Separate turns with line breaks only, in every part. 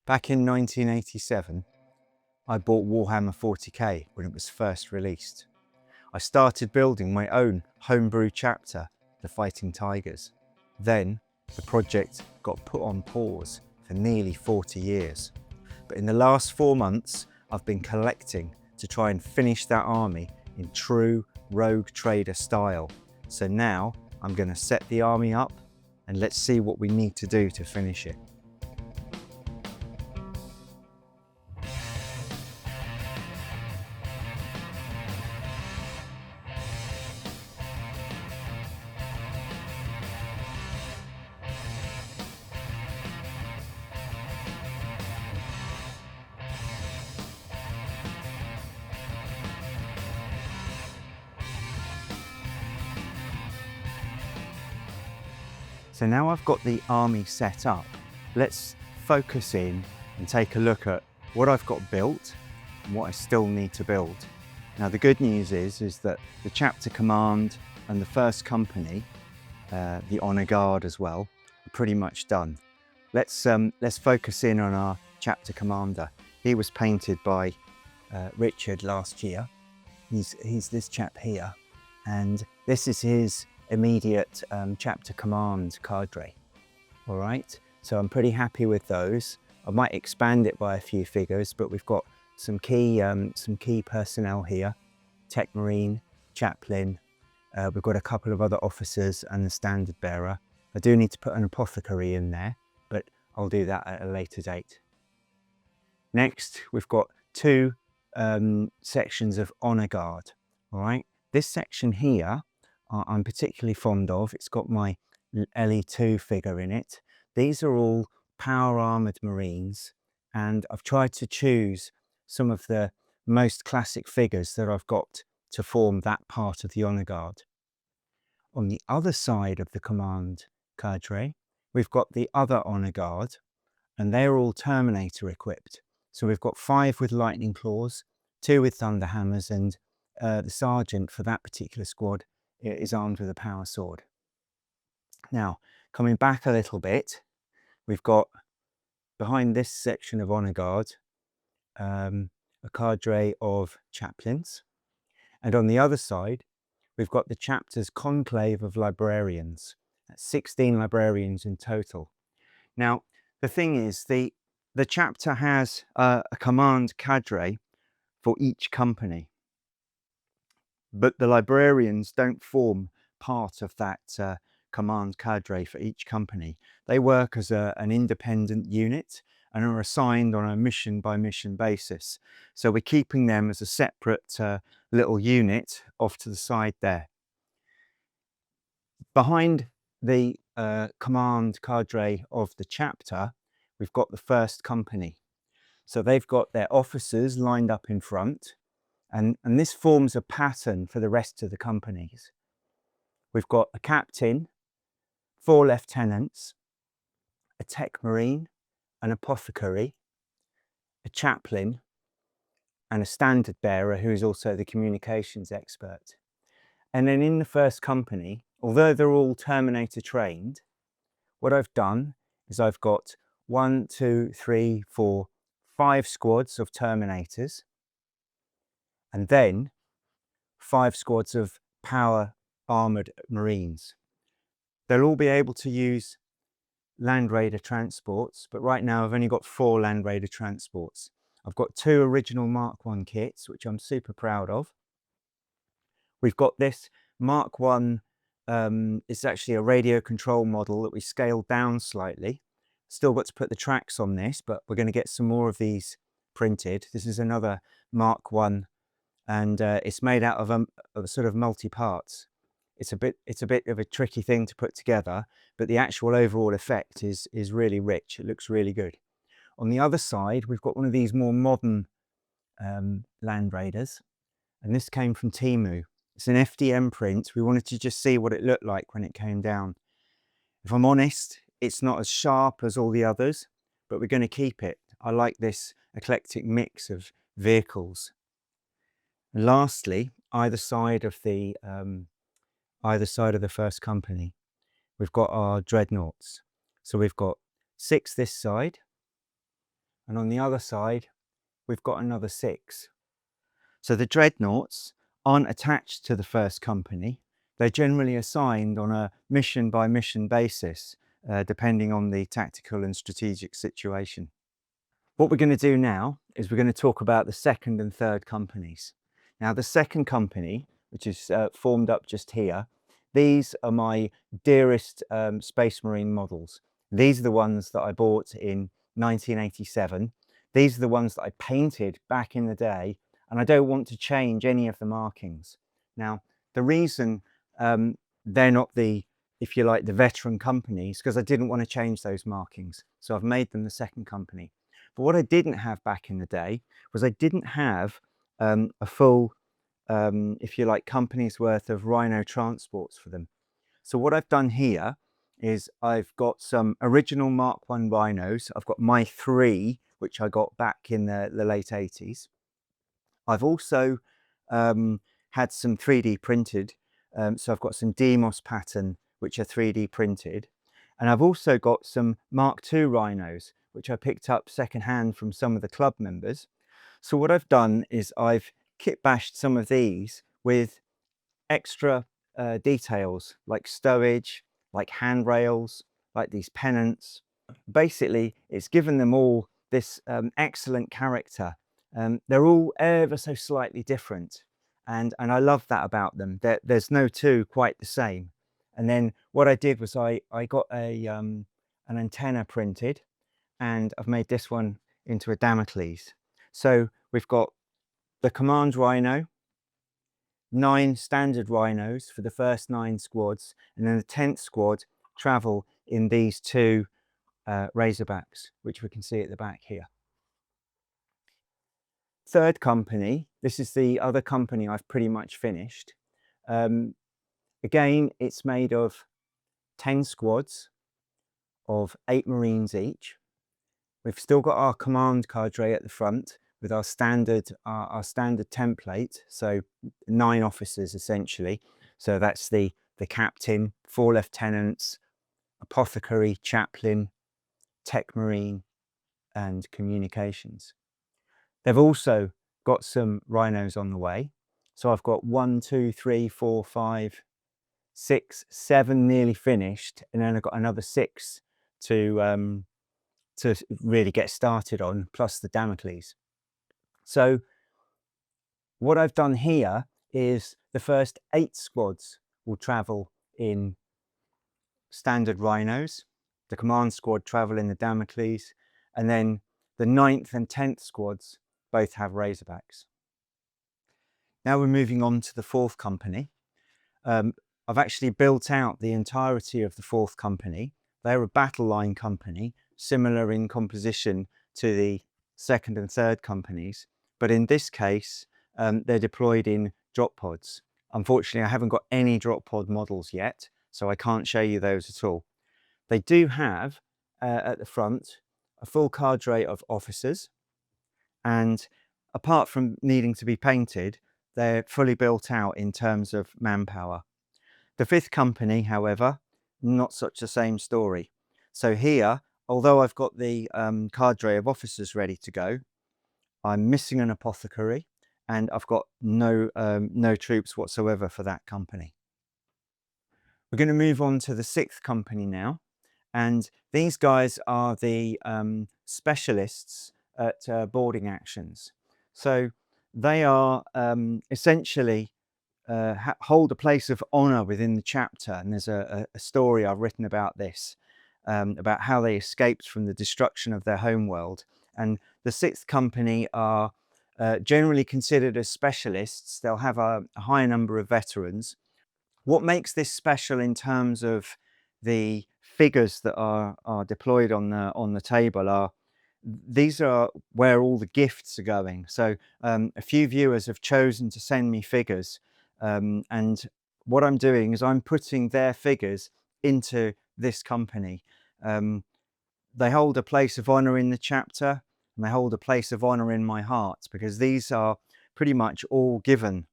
Back in 1987, I bought Warhammer 40k when it was first released. I started building my own homebrew chapter, the Fighting Tigers. Then the project got put on pause for nearly 40 years. But in the last 4 months, I've been collecting to try and finish that army in true Rogue Trader style. So now I'm going to set the army up and let's see what we need to do to finish it. So now I've got the army set up, let's focus in and take a look at what I've got built and what I still need to build. Now the good news is that the chapter command and the first company, the Honor Guard as well, are pretty much done. Let's focus in on our chapter commander. He was painted by Richard last year. He's this chap here, and this is his immediate chapter command cadre. All right, so I'm pretty happy with those. I might expand it by a few figures, but we've got some key personnel here: Tech Marine, Chaplain. We've got a couple of other officers and the standard bearer. I do need to put an apothecary in there, but I'll do that at a later date. Next, we've got two sections of Honor Guard. All right, this section here I'm particularly fond of. It's got my LE2 figure in it. These are all power armoured Marines, and I've tried to choose some of the most classic figures that I've got to form that part of the Honor Guard. On the other side of the command cadre, we've got the other Honor Guard, and they're all Terminator equipped. So we've got 5 with lightning claws, 2 with thunder hammers, and the sergeant for that particular squad is armed with a power sword. Now, coming back a little bit, we've got behind this section of Honor Guard a cadre of chaplains, and on the other side we've got the chapter's conclave of librarians. That's 16 librarians in total. Now the thing is, the chapter has a command cadre for each company, but the librarians don't form part of that command cadre for each company. They work as an independent unit and are assigned on a mission by mission basis. So we're keeping them as a separate little unit off to the side there. Behind the command cadre of the chapter, we've got the first company. So they've got their officers lined up in front, and this forms a pattern for the rest of the companies. We've got a captain, 4 lieutenants, a tech marine, an apothecary, a chaplain, and a standard bearer who is also the communications expert. And then in the first company, although they're all Terminator trained, what I've done is I've got 1, 2, 3, 4, 5 squads of Terminators, and then 5 squads of power armoured Marines. They'll all be able to use Land Raider transports, but right now I've only got 4 Land Raider transports. I've got 2 original Mark 1 kits, which I'm super proud of. We've got this Mark 1, it's actually a radio control model that we scaled down slightly. Still got to put the tracks on this, but we're going to get some more of these printed. This is another Mark 1, and it's made out of a sort of multi-parts. It's a bit of a tricky thing to put together, but the actual overall effect is really rich. It looks really good. On the other side, we've got one of these more modern Land Raiders, and this came from Temu. It's an FDM print. We wanted to just see what it looked like when it came down. If I'm honest, it's not as sharp as all the others, but we're going to keep it. I like this eclectic mix of vehicles. And lastly, either side of the first company, we've got our dreadnoughts. So we've got 6 this side, and on the other side, we've got another 6. So the dreadnoughts aren't attached to the first company. They're generally assigned on a mission by mission basis, depending on the tactical and strategic situation. What we're going to do now is we're going to talk about the second and third companies. Now, the second company, which is formed up just here, these are my dearest Space Marine models. These are the ones that I bought in 1987. These are the ones that I painted back in the day, and I don't want to change any of the markings. Now, the reason they're not the, if you like, the veteran companies, because I didn't want to change those markings. So I've made them the second company. But what I didn't have back in the day was I didn't have a full, if you like, company's worth of Rhino transports for them. So what I've done here is I've got some original Mark 1 Rhinos. I've got my 3, which I got back in the late 80s. I've also had some 3D printed. So I've got some Demos pattern, which are 3D printed. And I've also got some Mark II Rhinos, which I picked up secondhand from some of the club members. So what I've done is I've kit bashed some of these with extra details like stowage, like handrails, like these pennants. Basically, it's given them all this excellent character. They're all ever so slightly different, and I love that about them. There's no two quite the same. And then what I did was I got an antenna printed, and I've made this one into a Damocles. So we've got the command Rhino, 9 standard Rhinos for the first 9 squads, and then the 10th squad travel in these 2 Razorbacks, which we can see at the back here. Third company, this is the other company I've pretty much finished. Again, it's made of 10 squads of 8 Marines each. We've still got our command cadre at the front with our standard template, so 9 officers essentially. So that's the captain, 4 lieutenants, apothecary, chaplain, tech marine, and communications. They've also got some Rhinos on the way. So I've got 1, 2, 3, 4, 5, 6, 7 nearly finished, and then I've got another 6 to really get started on, plus the Damocles. So what I've done here is the first 8 squads will travel in standard Rhinos, the command squad travel in the Damocles, and then the 9th and 10th squads both have Razorbacks. Now we're moving on to the 4th company. I've actually built out the entirety of the 4th company. They're a battle line company, similar in composition to the 2nd and 3rd companies, but in this case, they're deployed in drop pods. Unfortunately, I haven't got any drop pod models yet, so I can't show you those at all. They do have, at the front, a full cadre of officers, and apart from needing to be painted, they're fully built out in terms of manpower. The 5th company, however, not such the same story. So here, although I've got the cadre of officers ready to go, I'm missing an apothecary, and I've got no troops whatsoever for that company. We're going to move on to the 6th company now, and these guys are the specialists at boarding actions. So they are essentially hold a place of honor within the chapter, and there's a story I've written about this, about how they escaped from the destruction of their homeworld. And the 6th company are generally considered as specialists. They'll have a high number of veterans. What makes this special in terms of the figures that are deployed on the table are, these are where all the gifts are going. So a few viewers have chosen to send me figures, and what I'm doing is I'm putting their figures into this company. They hold a place of honor in the chapter, and they hold a place of honor in my heart, because these are pretty much all given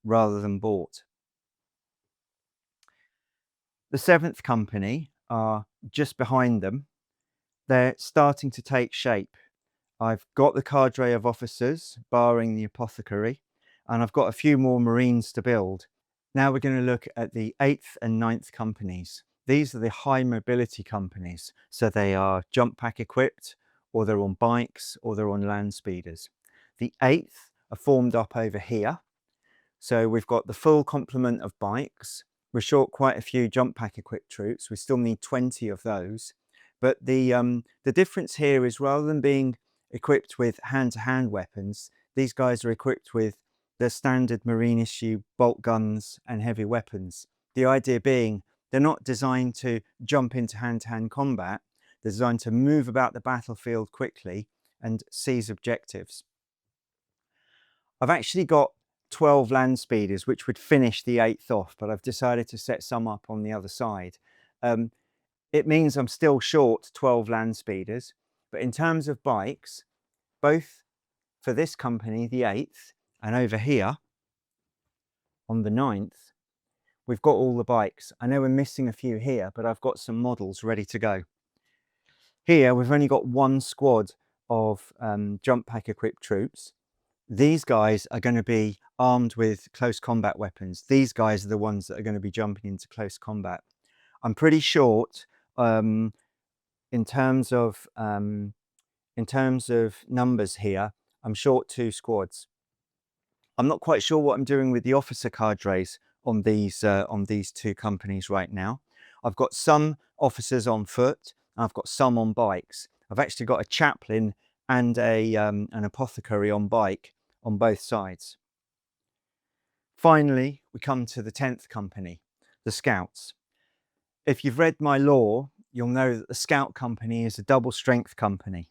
rather than bought. The 7th company are just behind them. They're starting to take shape. I've got the cadre of officers, barring the apothecary, and I've got a few more Marines to build. Now we're going to look at the 8th and 9th companies. These are the high mobility companies. So they are jump pack equipped, or they're on bikes, or they're on land speeders. The 8th are formed up over here. So we've got the full complement of bikes. We're short quite a few jump pack equipped troops. We still need 20 of those. But the difference here is, rather than being equipped with hand-to-hand weapons, these guys are equipped with the standard Marine issue bolt guns and heavy weapons. The idea being they're not designed to jump into hand-to-hand combat. They're designed to move about the battlefield quickly and seize objectives. I've actually got 12 land speeders, which would finish the 8th off, but I've decided to set some up on the other side. It means I'm still short 12 land speeders, but in terms of bikes, both for this company, the 8th, and over here on the 9th, we've got all the bikes. I know we're missing a few here, but I've got some models ready to go. Here, we've only got one squad of jump pack equipped troops. These guys are going to be armed with close combat weapons. These guys are the ones that are going to be jumping into close combat. I'm pretty short in terms of numbers here. I'm short 2 squads. I'm not quite sure what I'm doing with the officer cadres on these 2 companies right now. I've got some officers on foot, and I've got some on bikes. I've actually got a chaplain and an apothecary on bike on both sides. Finally, we come to the 10th company, the Scouts. If you've read my lore, you'll know that the Scout company is a double strength company,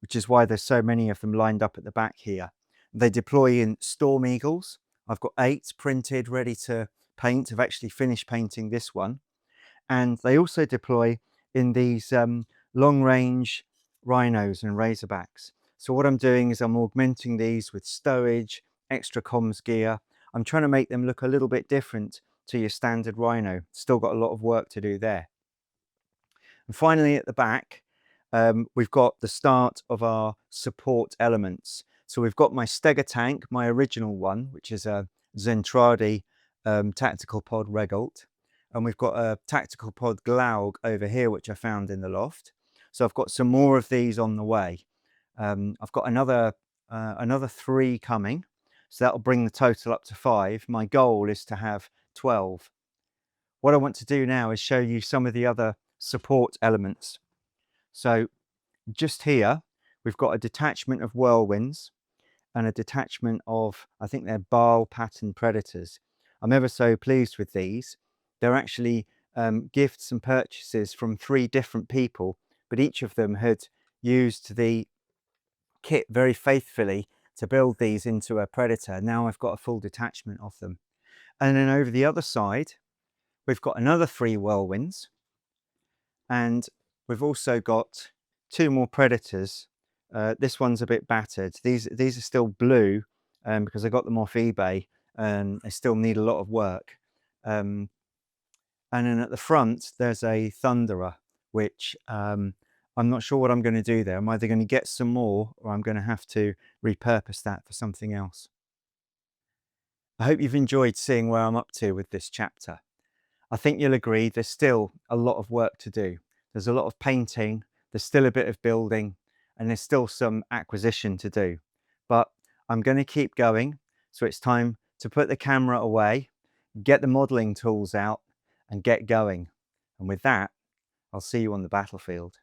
which is why there's so many of them lined up at the back here. They deploy in Storm Eagles. I've got 8 printed, ready to paint. I've actually finished painting this one. And they also deploy in these long-range Rhinos and Razorbacks. So what I'm doing is I'm augmenting these with stowage, extra comms gear. I'm trying to make them look a little bit different to your standard Rhino. Still got a lot of work to do there. And finally, at the back, we've got the start of our support elements. So we've got my Stega tank, my original one, which is a Zentradi tactical pod Regalt. And we've got a tactical pod Glaug over here, which I found in the loft. So I've got some more of these on the way. I've got another 3 coming. So that'll bring the total up to 5. My goal is to have 12. What I want to do now is show you some of the other support elements. So just here, we've got a detachment of whirlwinds and a detachment of, I think they're Baal pattern predators. I'm ever so pleased with these. They're actually gifts and purchases from 3 different people, but each of them had used the kit very faithfully to build these into a predator. Now I've got a full detachment of them. And then over the other side, we've got another 3 whirlwinds, and we've also got 2 more predators. This one's a bit battered. These are still blue because I got them off eBay, and they still need a lot of work. And then at the front, there's a Thunderer, which I'm not sure what I'm going to do there. I'm either going to get some more, or I'm going to have to repurpose that for something else. I hope you've enjoyed seeing where I'm up to with this chapter. I think you'll agree there's still a lot of work to do. There's a lot of painting, there's still a bit of building, and there's still some acquisition to do. But I'm going to keep going, so it's time to put the camera away, get the modelling tools out, and get going. And with that, I'll see you on the battlefield.